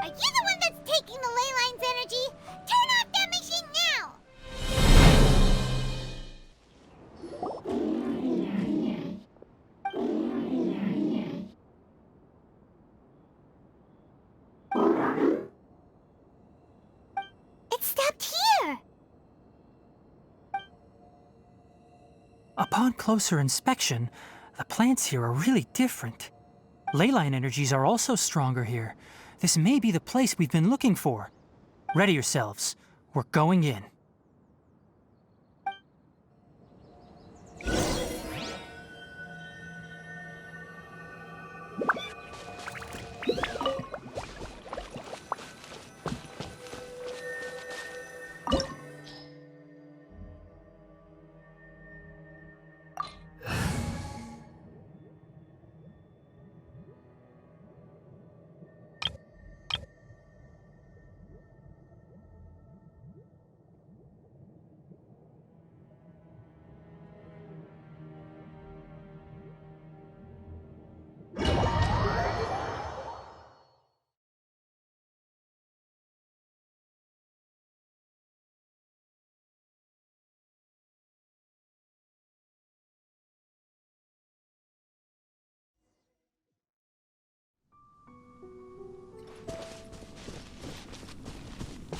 Are you the one that's taking the ley line's energy? Turn off that machine now! It stopped here! Upon closer inspection, the plants here are really different. Ley line energies are also stronger here. This may be the place we've been looking for. Ready yourselves. We're going in.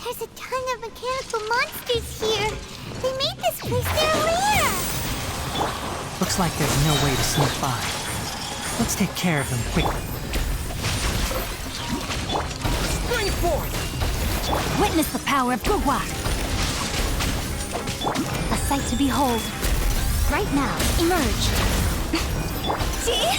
There's a ton of mechanical monsters here. They made this place their lair. Looks like there's no way to sneak by. Let's take care of them quickly. Spring forth! Witness the power of Gugwa! A sight to behold. Right now, emerge. See?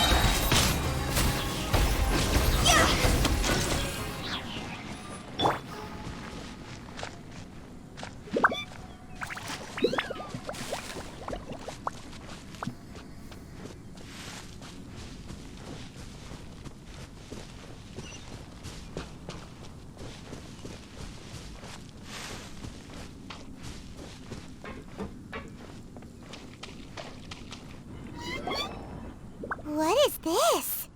What is this?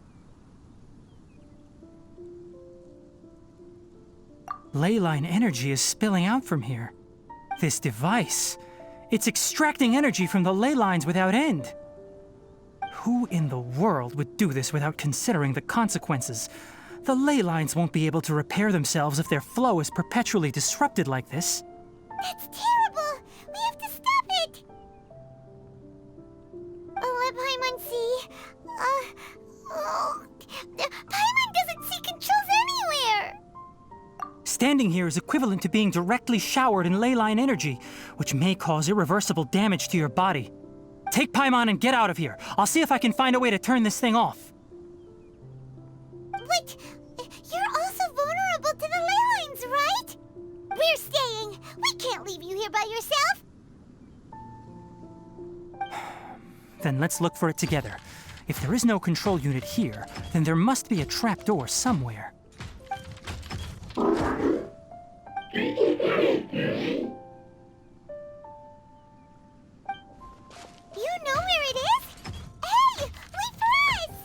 Ley line energy is spilling out from here. This device, it's extracting energy from the ley lines without end. Who in the world would do this without considering the consequences? The ley lines won't be able to repair themselves if their flow is perpetually disrupted like this. That's terrible! We have to stop it! Let Paimon see. Paimon doesn't see controls anywhere! Standing here is equivalent to being directly showered in ley line energy, which may cause irreversible damage to your body. Take Paimon and get out of here. I'll see if I can find a way to turn this thing off. But you're also vulnerable to the ley lines, right? We're staying. We can't leave you here by yourself. Then let's look for it together. If there is no control unit here, then there must be a trapdoor somewhere. You know where it is? Hey, wait for us!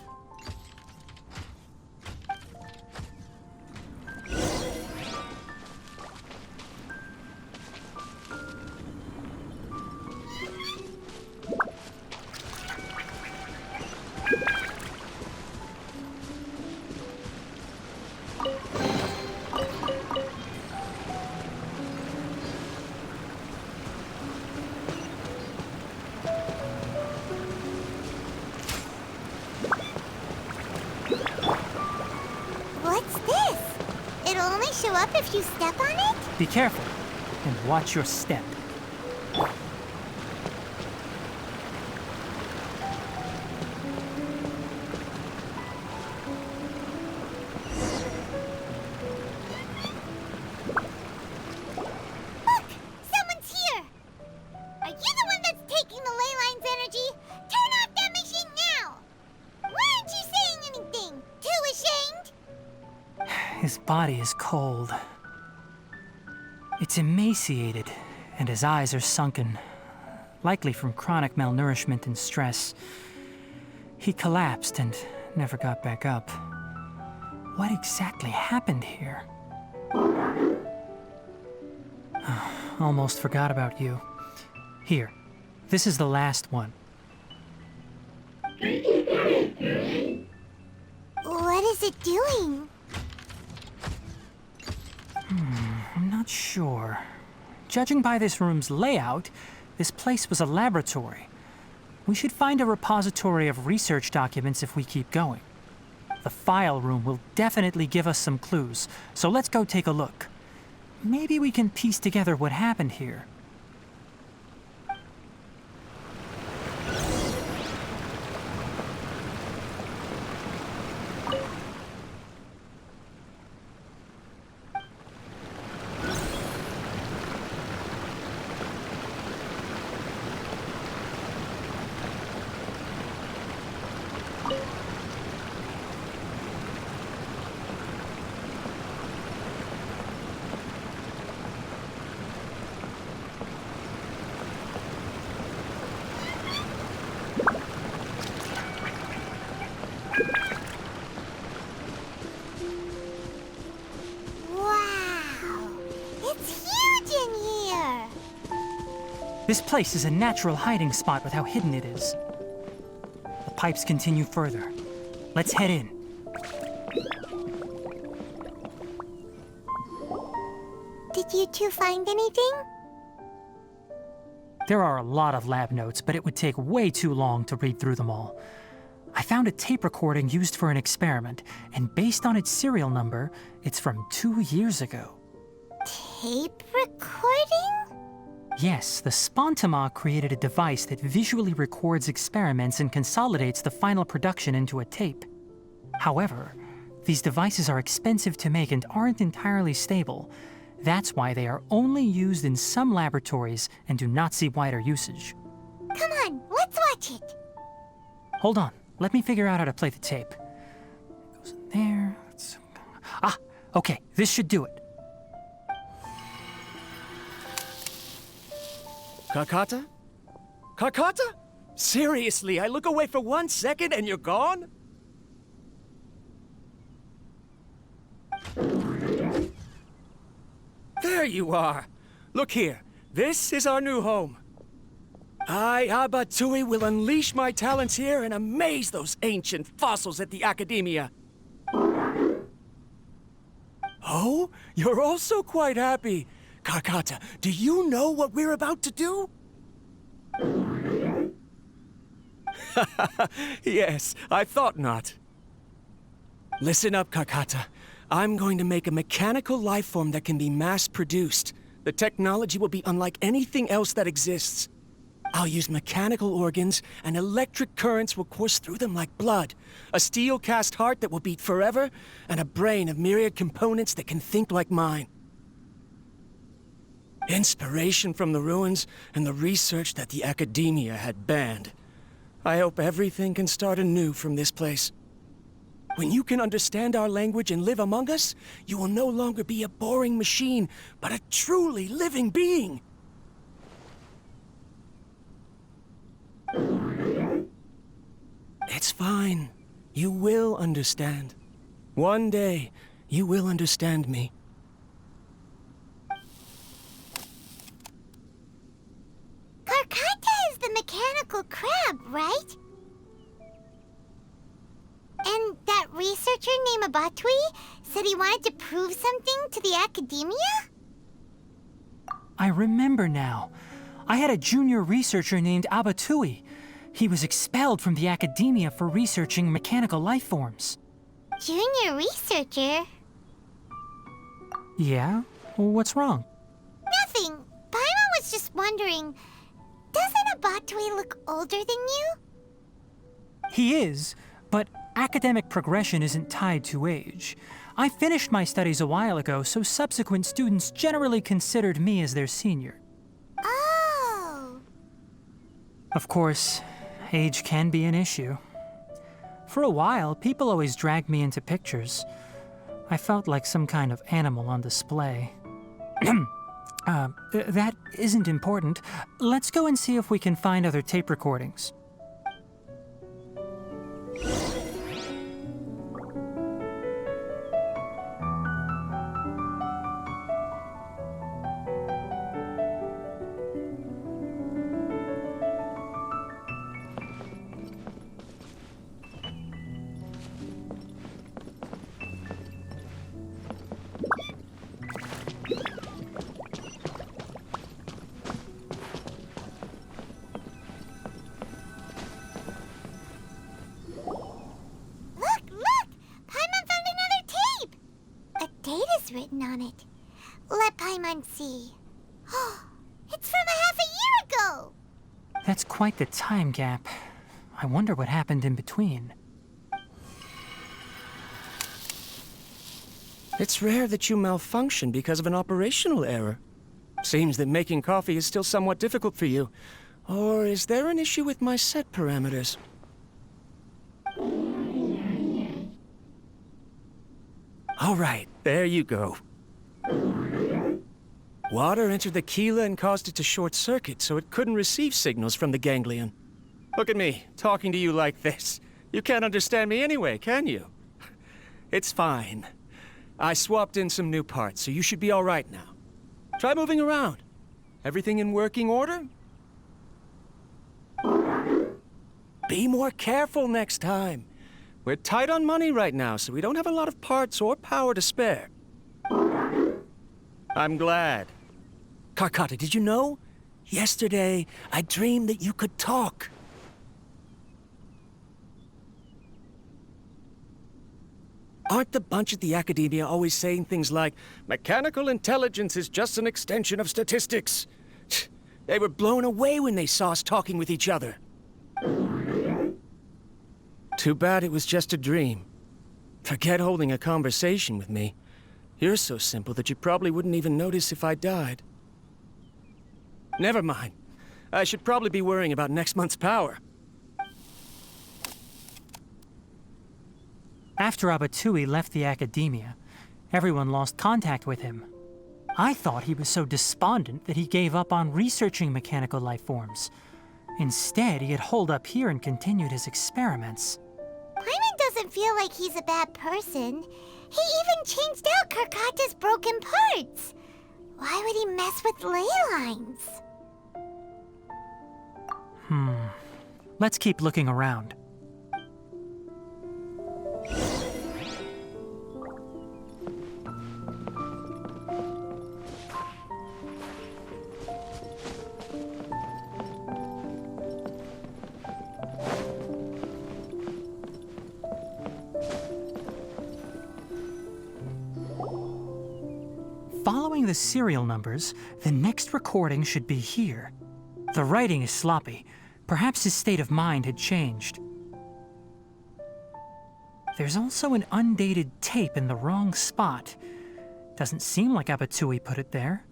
What's this? It'll only show up if you step on it? Be careful, and watch your step. Look! Someone's here! Are you the one that's taking the ley line's energy? Turn off that machine now! Why aren't you saying anything? Too ashamed? His body is cold. It's emaciated, and his eyes are sunken, likely from chronic malnourishment and stress. He collapsed and never got back up. What exactly happened here? Almost forgot about you. Here, this is the last one. What is it doing? I'm not sure. Judging by this room's layout, this place was a laboratory. We should find a repository of research documents if we keep going. The file room will definitely give us some clues, so let's go take a look. Maybe we can piece together what happened here. Wow! It's huge in here! This place is a natural hiding spot with how hidden it is. The pipes continue further. Let's head in. Did you two find anything? There are a lot of lab notes, but it would take way too long to read through them all. I found a tape recording used for an experiment, and based on its serial number, it's from 2 years ago. Tape recording? Yes, the Spontamog created a device that visually records experiments and consolidates the final production into a tape. However, these devices are expensive to make and aren't entirely stable. That's why they are only used in some laboratories and do not see wider usage. Come on, let's watch it. Hold on, let me figure out how to play the tape. It goes in there. Okay, this should do it. Kakata? Kakata? Seriously, I look away for 1 second and you're gone? There you are. Look here. This is our new home. I, Abatui, will unleash my talents here and amaze those ancient fossils at the Academia. Oh, you're also quite happy. Kakata, do you know what we're about to do? Yes, I thought not. Listen up, Kakata. I'm going to make a mechanical life form that can be mass-produced. The technology will be unlike anything else that exists. I'll use mechanical organs, and electric currents will course through them like blood. A steel-cast heart that will beat forever, and a brain of myriad components that can think like mine. Inspiration from the ruins and the research that the Academia had banned. I hope everything can start anew from this place. When you can understand our language and live among us, you will no longer be a boring machine, but a truly living being. It's fine. You will understand. One day, you will understand me. Karkata is the mechanical crab, right? And that researcher named Abatui said he wanted to prove something to the Academia? I remember now. I had a junior researcher named Abatui. He was expelled from the Academia for researching mechanical life forms. Junior researcher? Yeah? What's wrong? Nothing. Paimon was just wondering, doesn't Abatui look older than you? He is, but academic progression isn't tied to age. I finished my studies a while ago, so subsequent students generally considered me as their senior. Oh. Of course, age can be an issue. For a while, people always dragged me into pictures. I felt like some kind of animal on display. That isn't important. Let's go and see if we can find other tape recordings. is written on it. Let Paimon see. Oh, it's from a half a year ago! That's quite the time gap. I wonder what happened in between. It's rare that you malfunction because of an operational error. Seems that making coffee is still somewhat difficult for you. Or is there an issue with my set parameters? All right, there you go. Water entered the Keela and caused it to short-circuit, so it couldn't receive signals from the ganglion. Look at me, talking to you like this. You can't understand me anyway, can you? It's fine. I swapped in some new parts, so you should be all right now. Try moving around. Everything in working order? Be more careful next time. We're tight on money right now, so we don't have a lot of parts or power to spare. I'm glad. Karkata, did you know? Yesterday, I dreamed that you could talk. Aren't the bunch at the Academia always saying things like, mechanical intelligence is just an extension of statistics? They were blown away when they saw us talking with each other. Too bad it was just a dream. Forget holding a conversation with me. You're so simple that you probably wouldn't even notice if I died. Never mind. I should probably be worrying about next month's power. After Abatui left the Academia, everyone lost contact with him. I thought he was so despondent that he gave up on researching mechanical life forms. Instead, he had holed up here and continued his experiments. Paimon doesn't feel like he's a bad person. He even changed out Karkata's broken parts. Why would he mess with ley lines? Let's keep looking around. Following the serial numbers, the next recording should be here. The writing is sloppy. Perhaps his state of mind had changed. There's also an undated tape in the wrong spot. Doesn't seem like Abatui put it there.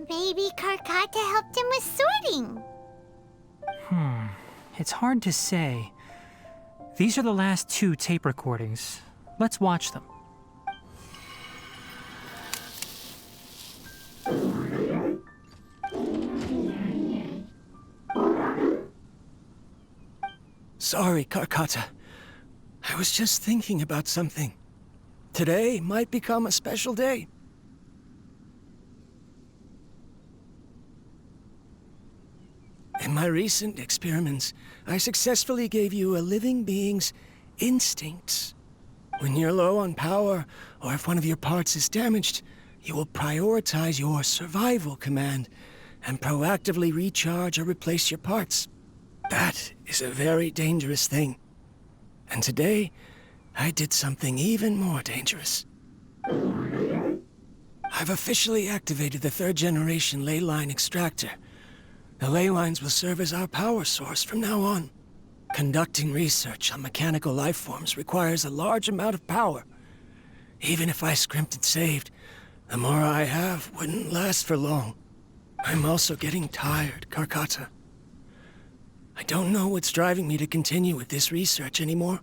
Maybe Karkata helped him with sorting. It's hard to say. These are the last 2 tape recordings. Let's watch them. Sorry, Karkata. I was just thinking about something. Today might become a special day. In my recent experiments, I successfully gave you a living being's instincts. When you're low on power, or if one of your parts is damaged, you will prioritize your survival command and proactively recharge or replace your parts. That is a very dangerous thing. And today, I did something even more dangerous. I've officially activated the 3rd generation ley line extractor. The ley lines will serve as our power source from now on. Conducting research on mechanical life forms requires a large amount of power. Even if I scrimped and saved, the more I have wouldn't last for long. I'm also getting tired, Karkata. I don't know what's driving me to continue with this research anymore.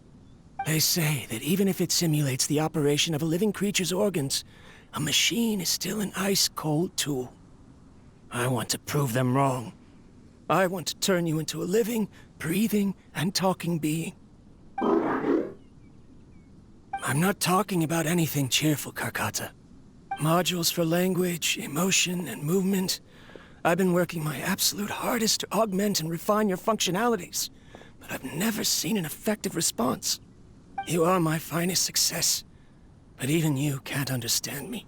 They say that even if it simulates the operation of a living creature's organs, a machine is still an ice-cold tool. I want to prove them wrong. I want to turn you into a living, breathing, and talking being. I'm not talking about anything cheerful, Karkata. Modules for language, emotion, and movement. I've been working my absolute hardest to augment and refine your functionalities, but I've never seen an effective response. You are my finest success, but even you can't understand me.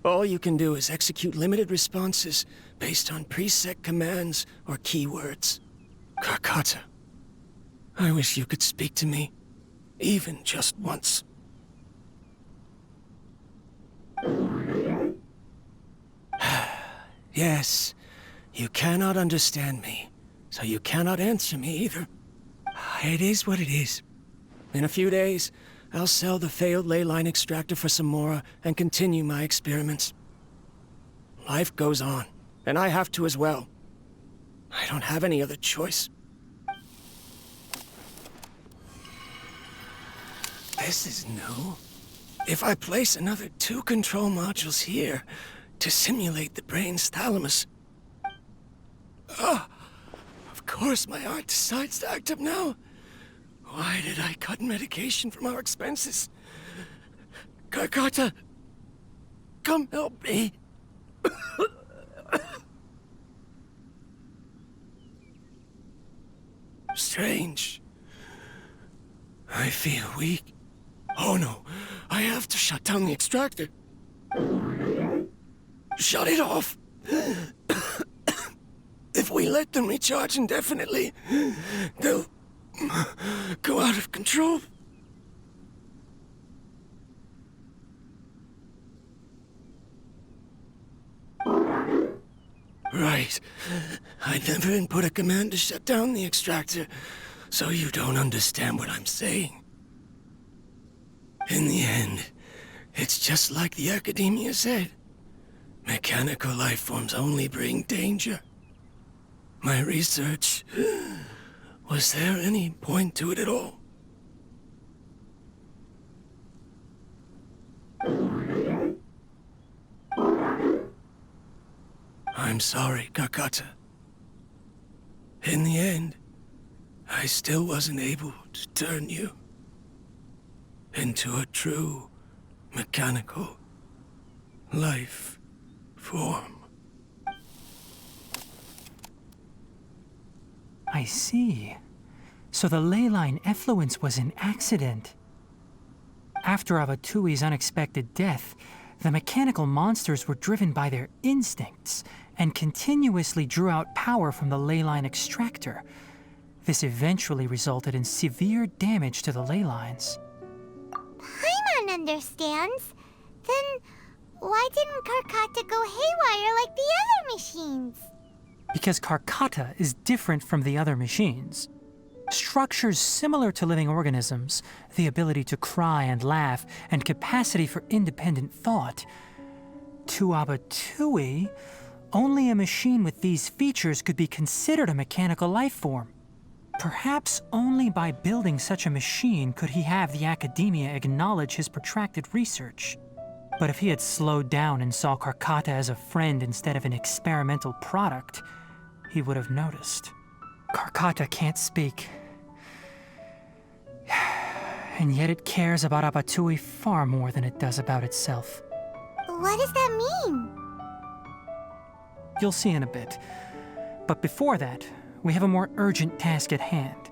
All you can do is execute limited responses based on preset commands or keywords. Karkata, I wish you could speak to me, even just once. Yes, you cannot understand me, so you cannot answer me either. It is what it is. In a few days, I'll sell the failed ley line extractor for some more and continue my experiments. Life goes on, and I have to as well. I don't have any other choice. This is new. If I place another 2 control modules here to simulate the brain's thalamus... of course my heart decides to act up now. Why did I cut medication from our expenses? Karkata, come help me. Strange. I feel weak. Oh no, I have to shut down the extractor. Shut it off. If we let them recharge indefinitely, they'll go out of control. Right. I never input a command to shut down the extractor, so you don't understand what I'm saying. In the end, it's just like the academia said. Mechanical life forms only bring danger. My research... Was there any point to it at all? I'm sorry, Karkata. In the end, I still wasn't able to turn you into a true mechanical life form. I see. So the ley line effluence was an accident. After Abatui's unexpected death, the mechanical monsters were driven by their instincts and continuously drew out power from the ley line extractor. This eventually resulted in severe damage to the ley lines. Paimon understands. Then why didn't Karkata go haywire like the other machines? Because Karkata is different from the other machines. Structures similar to living organisms, the ability to cry and laugh, and capacity for independent thought. To Abatui, only a machine with these features could be considered a mechanical life form. Perhaps only by building such a machine could he have the academia acknowledge his protracted research. But if he had slowed down and saw Karkata as a friend instead of an experimental product, he would have noticed. Karkata can't speak. And yet it cares about Abatui far more than it does about itself. What does that mean? You'll see in a bit. But before that, we have a more urgent task at hand.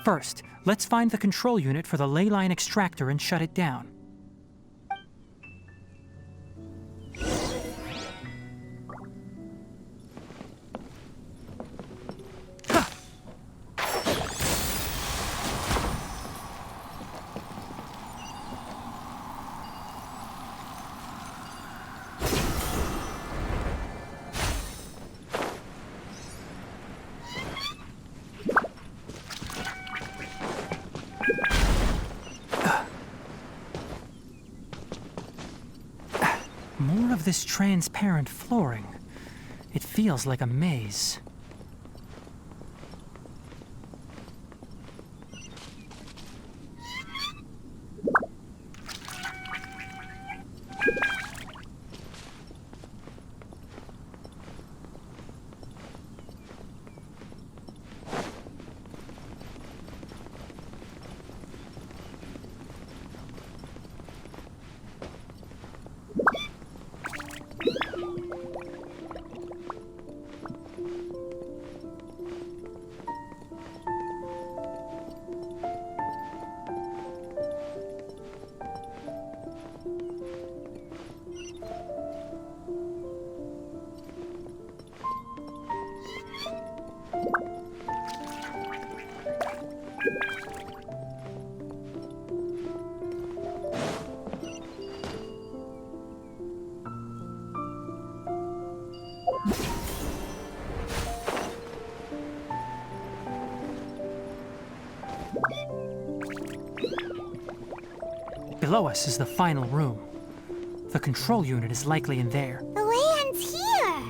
First, let's find the control unit for the ley line extractor and shut it down. More of this transparent flooring. It feels like a maze. below us is the final room. The control unit is likely in there. The land's here.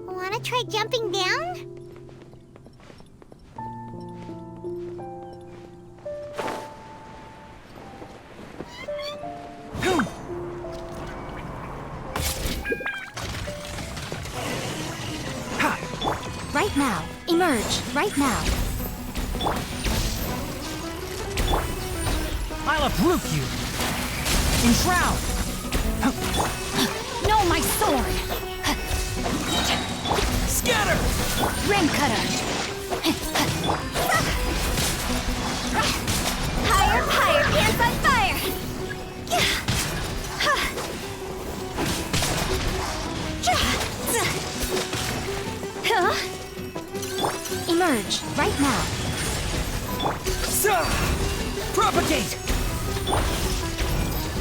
Wanna try jumping down? Right now. Emerge. Right now. I'll uproot you! Enshroud! No, my sword! Scatter! Ring cutter! Higher, higher, pants on fire! Huh? Emerge, right now. Propagate!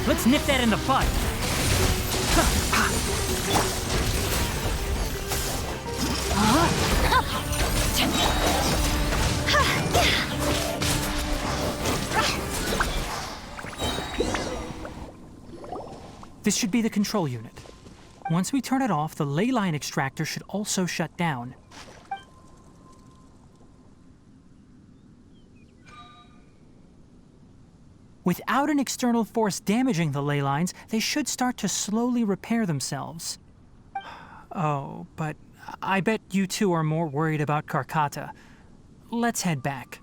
Let's nip that in the bud. This should be the control unit. Once we turn it off, the ley line extractor should also shut down. Without an external force damaging the ley lines, they should start to slowly repair themselves. Oh, but I bet you two are more worried about Karkata. Let's head back.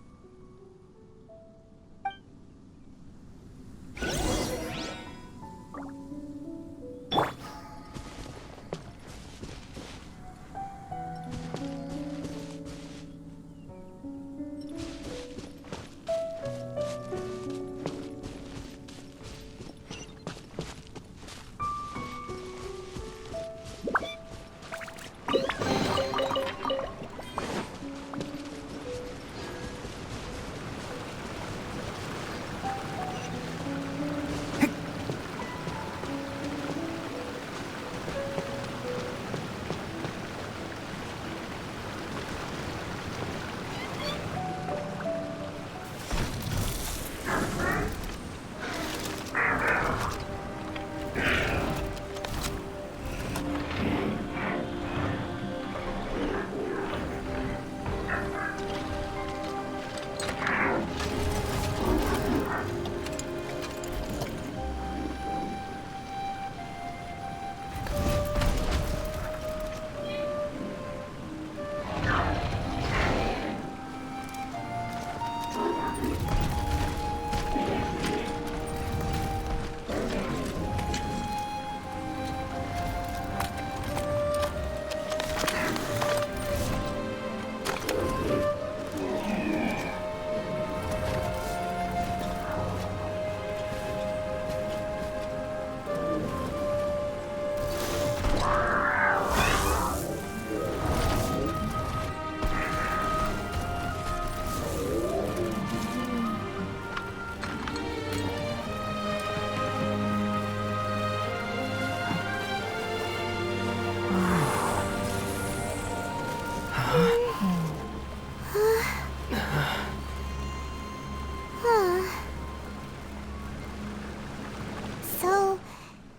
So,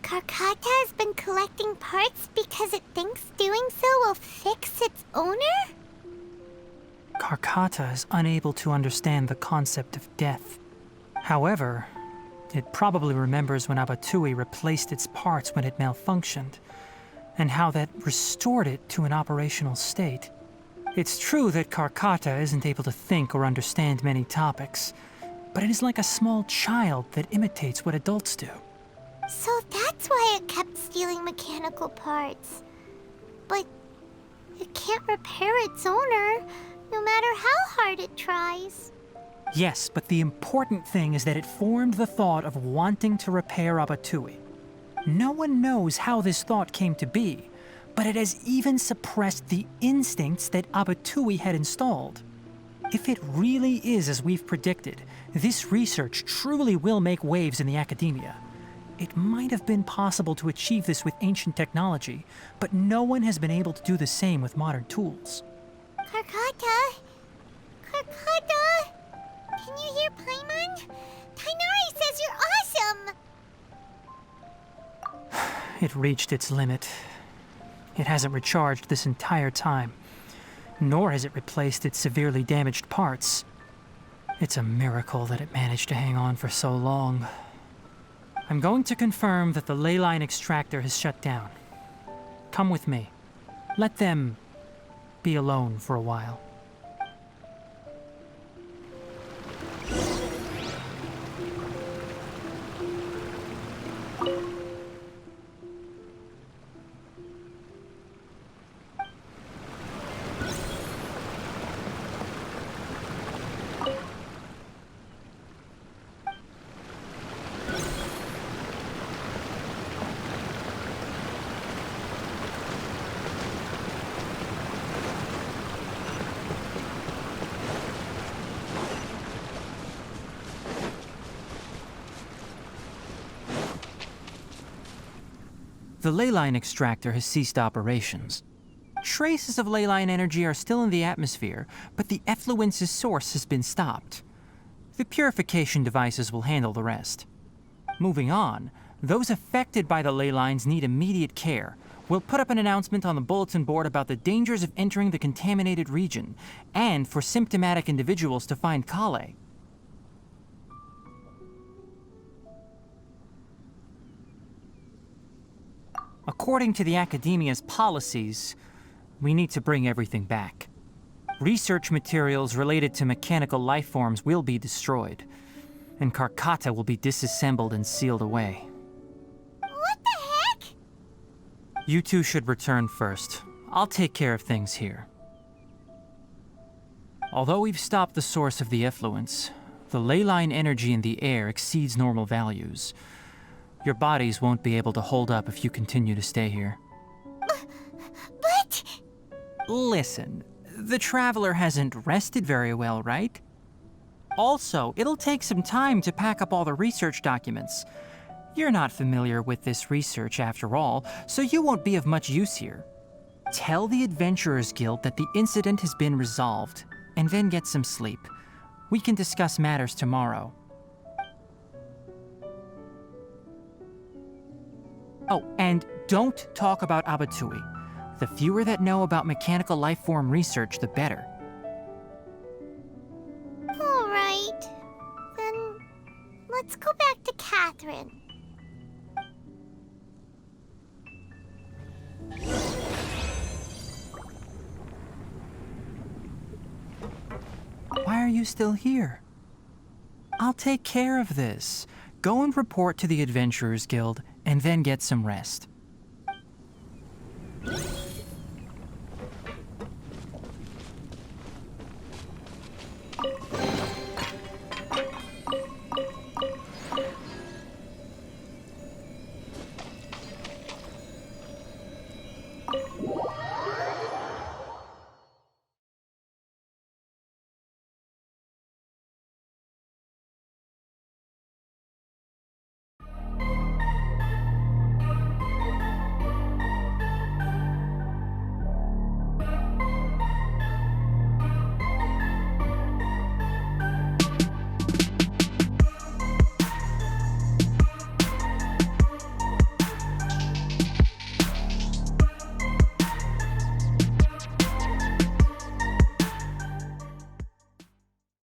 Karkata has been collecting parts because it thinks doing so will fix its owner? Karkata is unable to understand the concept of death. However, it probably remembers when Abatui replaced its parts when it malfunctioned, and how that restored it to an operational state. It's true that Karkata isn't able to think or understand many topics, but it is like a small child that imitates what adults do. So that's why it kept stealing mechanical parts. But it can't repair its owner, no matter how hard it tries. Yes, but the important thing is that it formed the thought of wanting to repair Abatui. No one knows how this thought came to be, but it has even suppressed the instincts that Abatui had installed. If it really is as we've predicted, this research truly will make waves in the academia. It might have been possible to achieve this with ancient technology, but no one has been able to do the same with modern tools. Karkata? Karkata? Can you hear Paimon? It reached its limit. It hasn't recharged this entire time, nor has it replaced its severely damaged parts. It's a miracle that it managed to hang on for so long. I'm going to confirm that the ley line extractor has shut down. Come with me. Let them be alone for a while. The ley line extractor has ceased operations. Traces of ley line energy are still in the atmosphere, but the effluence's source has been stopped. The purification devices will handle the rest. Moving on, those affected by the ley lines need immediate care. We'll put up an announcement on the bulletin board about the dangers of entering the contaminated region, and for symptomatic individuals to find Kale. According to the Academia's policies, we need to bring everything back. Research materials related to mechanical life forms will be destroyed, and Karkata will be disassembled and sealed away. What the heck? You two should return first. I'll take care of things here. Although we've stopped the source of the effluence, the ley line energy in the air exceeds normal values. Your bodies won't be able to hold up if you continue to stay here. But... Listen, the Traveler hasn't rested very well, right? Also, it'll take some time to pack up all the research documents. You're not familiar with this research after all, so you won't be of much use here. Tell the Adventurers Guild that the incident has been resolved, and then get some sleep. We can discuss matters tomorrow. Oh, and don't talk about Abatui. The fewer that know about mechanical life form research, the better. All right. Then let's go back to Catherine. Why are you still here? I'll take care of this. Go and report to the Adventurers Guild, and then get some rest.